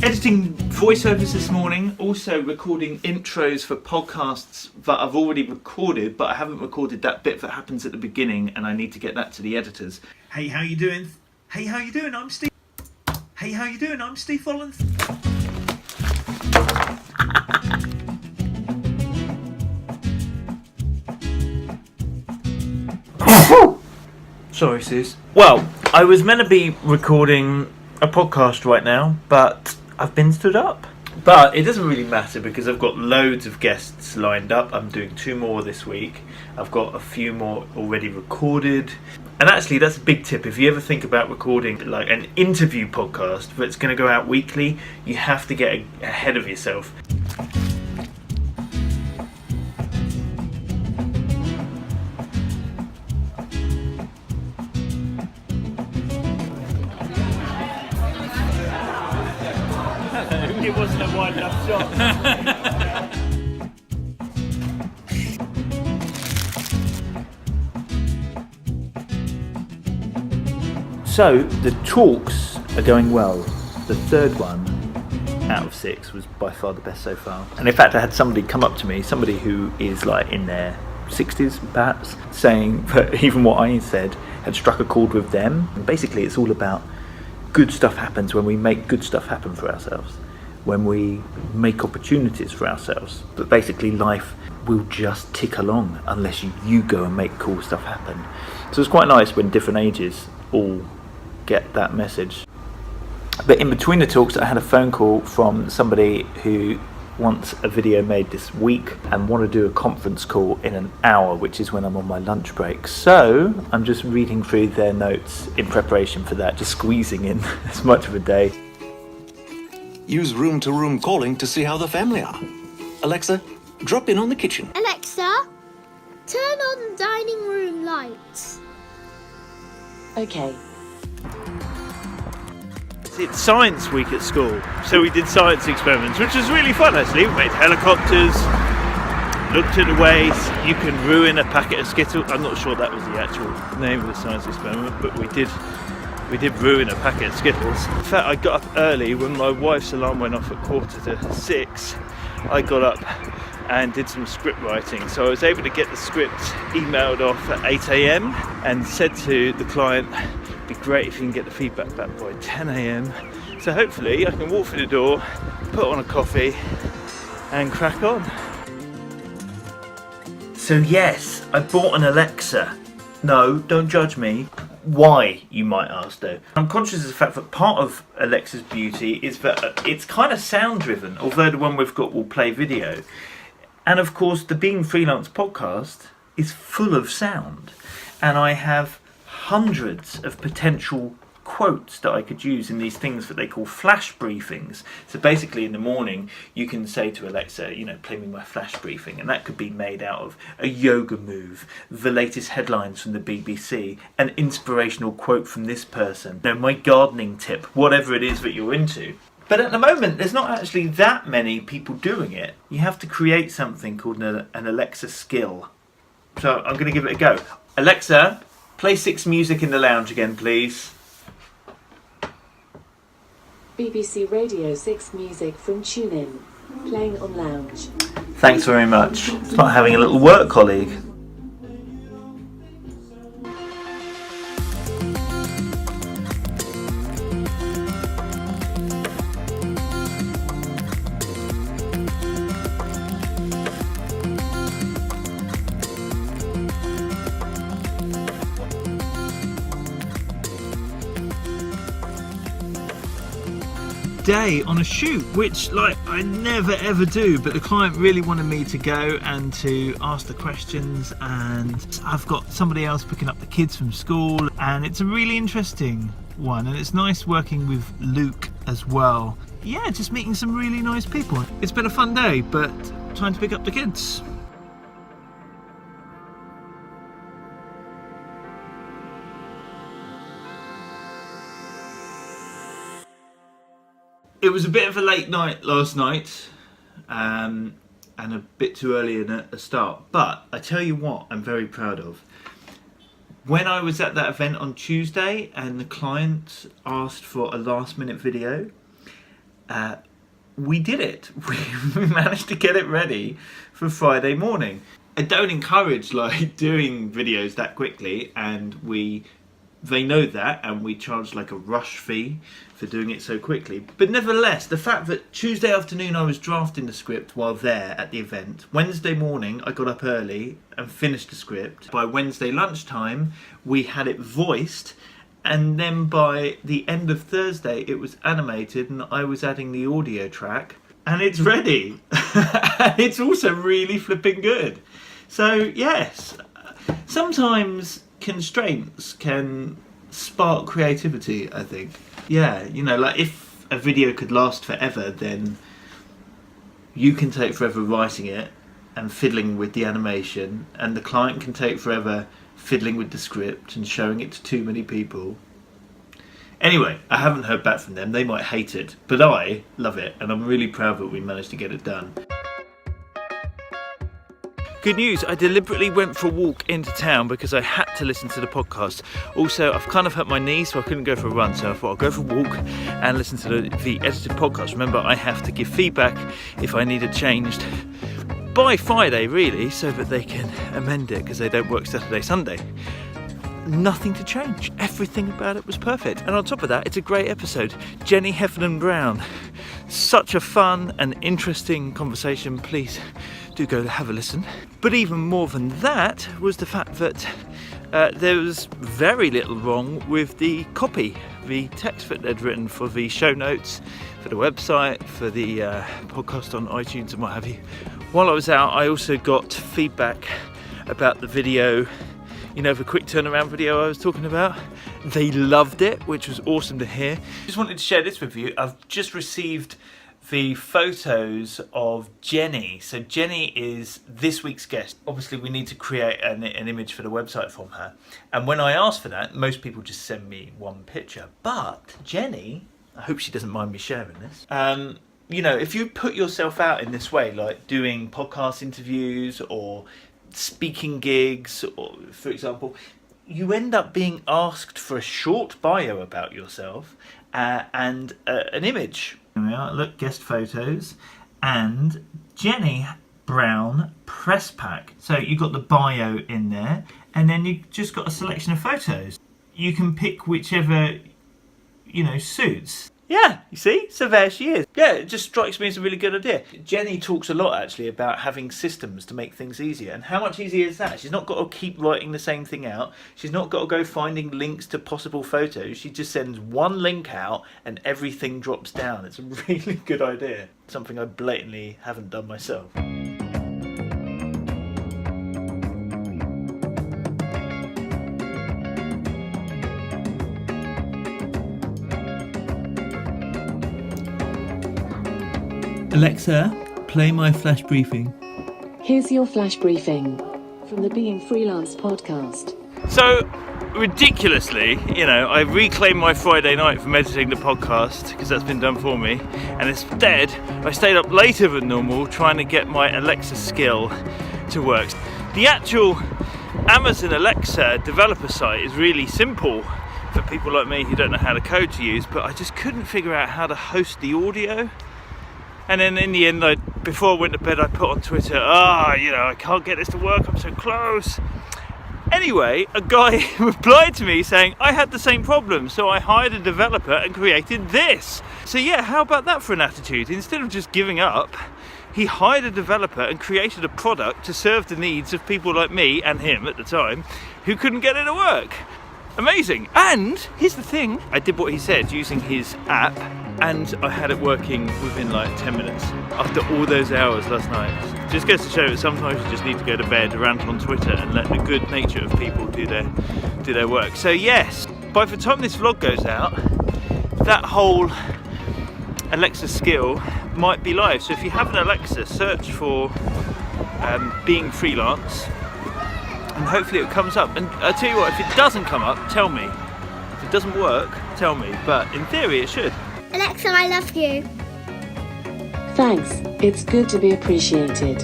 Editing voiceovers this morning, also recording intros for podcasts that I've already recorded, but I haven't recorded that bit that happens at the beginning, and I need to get that to the editors. Hey, how you doing? Hey, how you doing? I'm Steve. Hey, how you doing? I'm Steve Hollins. Sorry, Sis. Well, I was meant to be recording a podcast right now, but I've been stood up. But it doesn't really matter because I've got loads of guests lined up. I'm doing 2 more this week. I've got a few more already recorded. And actually, that's a big tip. If you ever think about recording like an interview podcast that's going to go out weekly, you have to get ahead of yourself. It wasn't a wide enough shot. So the talks are going well. The third one out of 6 was by far the best so far. And in fact, I had somebody come up to me, somebody who is like in their 60s perhaps, saying that even what I said had struck a chord with them. And basically, it's all about good stuff happens when we make good stuff happen for ourselves. When we make opportunities for ourselves. But basically life will just tick along unless you go and make cool stuff happen. So it's quite nice when different ages all get that message. But in between the talks, I had a phone call from somebody who wants a video made this week and want to do a conference call in an hour, which is when I'm on my lunch break. So I'm just reading through their notes in preparation for that, just squeezing in as much of a day. Use room-to-room calling to see how the family are. Alexa, drop in on the kitchen. Alexa, turn on dining room lights. Okay. It's science week at school, so we did science experiments, which was really fun actually. We made helicopters, looked at the ways you can ruin a packet of Skittles. I'm not sure that was the actual name of the science experiment, but we did ruin a packet of Skittles. In fact, I got up early when my wife's alarm went off at 5:45. I got up and did some script writing, so I was able to get the script emailed off at 8 a.m. and said to the client, it'd be great if you can get the feedback back by 10 a.m. So hopefully I can walk through the door, put on a coffee and crack on. So yes, I bought an Alexa. No, don't judge me. Why, you might ask though? I'm conscious of the fact that part of Alexa's beauty is that it's kind of sound driven, although the one we've got will play video. And of course the Being Freelance podcast is full of sound. And I have hundreds of potential quotes that I could use in these things that they call flash briefings. So basically in the morning you can say to Alexa, play me my flash briefing, and that could be made out of a yoga move, the latest headlines from the BBC, an inspirational quote from this person, my gardening tip, whatever it is that you're into. But at the moment there's not actually that many people doing it. You have to create something called an Alexa skill. So I'm going to give it a go. Alexa, play 6 music in the lounge again, please. BBC Radio 6 music from TuneIn, playing on lounge. Thanks very much. It's like having a little work colleague. Day on a shoot, which I never ever do, but the client really wanted me to go and to ask the questions, and I've got somebody else picking up the kids from school, and it's a really interesting one, and it's nice working with Luke as well. Yeah, just meeting some really nice people. It's been a fun day, but time to pick up the kids. It was a bit of a late night last night, and a bit too early in a start, but I tell you what I'm very proud of. When I was at that event on Tuesday and the client asked for a last minute video, we did it. We managed to get it ready for Friday morning. I don't encourage doing videos that quickly, and they know that, and we charge a rush fee for doing it so quickly. But nevertheless, the fact that Tuesday afternoon I was drafting the script while there at the event, Wednesday morning I got up early and finished the script. By Wednesday lunchtime we had it voiced, and then by the end of Thursday it was animated and I was adding the audio track, and it's ready. It's also really flipping good. So yes, sometimes constraints can spark creativity, I think. Yeah, if a video could last forever, then you can take forever writing it and fiddling with the animation, and the client can take forever fiddling with the script and showing it to too many people. Anyway, I haven't heard back from them. They might hate it, but I love it, and I'm really proud that we managed to get it done. Good news, I deliberately went for a walk into town because I had to listen to the podcast. Also, I've kind of hurt my knee, so I couldn't go for a run, so I thought I'll go for a walk and listen to the edited podcast. Remember, I have to give feedback if I need it changed by Friday, really, so that they can amend it, because they don't work Saturday, Sunday. Nothing to change. Everything about it was perfect. And on top of that, it's a great episode. Jenny Heffernan Brown. Such a fun and interesting conversation. Please do go have a listen. But even more than that was the fact that there was very little wrong with the copy, the text that they'd written for the show notes, for the website, for the podcast on iTunes and what have you. While I was out, I also got feedback about the video, the quick turnaround video I was talking about. They loved it, which was awesome to hear. Just wanted to share this with you. I've just received the photos of Jenny. So Jenny is this week's guest. Obviously we need to create an image for the website from her. And when I ask for that, most people just send me one picture. But Jenny, I hope she doesn't mind me sharing this. If you put yourself out in this way, like doing podcast interviews or speaking gigs, or for example, you end up being asked for a short bio about yourself and an image. Here we are, look, guest photos, and Jenny Brown press pack. So you've got the bio in there, and then you've just got a selection of photos. You can pick whichever, suits. Yeah, you see? So there she is. Yeah, it just strikes me as a really good idea. Jenny talks a lot, actually, about having systems to make things easier. And how much easier is that? She's not got to keep writing the same thing out. She's not got to go finding links to possible photos. She just sends one link out and everything drops down. It's a really good idea. Something I blatantly haven't done myself. Alexa, play my flash briefing. Here's your flash briefing from the Being Freelance podcast. So, ridiculously, I reclaimed my Friday night from editing the podcast, because that's been done for me, and instead I stayed up later than normal trying to get my Alexa skill to work. The actual Amazon Alexa developer site is really simple for people like me who don't know how to code to use, but I just couldn't figure out how to host the audio. And then in the end, before I went to bed, I put on Twitter, I can't get this to work, I'm so close. Anyway, a guy replied to me saying, I had the same problem, so I hired a developer and created this. So yeah, how about that for an attitude? Instead of just giving up, he hired a developer and created a product to serve the needs of people like me, and him at the time, who couldn't get it to work. Amazing. And here's the thing, I did what he said using his app, and I had it working within 10 minutes after all those hours last night. Just goes to show that sometimes you just need to go to bed, rant on Twitter, and let the good nature of people do their work. So yes, by the time this vlog goes out, that whole Alexa skill might be live. So if you have an Alexa, search for Being Freelance, and hopefully it comes up. And I tell you what, if it doesn't come up, tell me. If it doesn't work, tell me. But in theory, it should. Alexa, I love you. Thanks, it's good to be appreciated.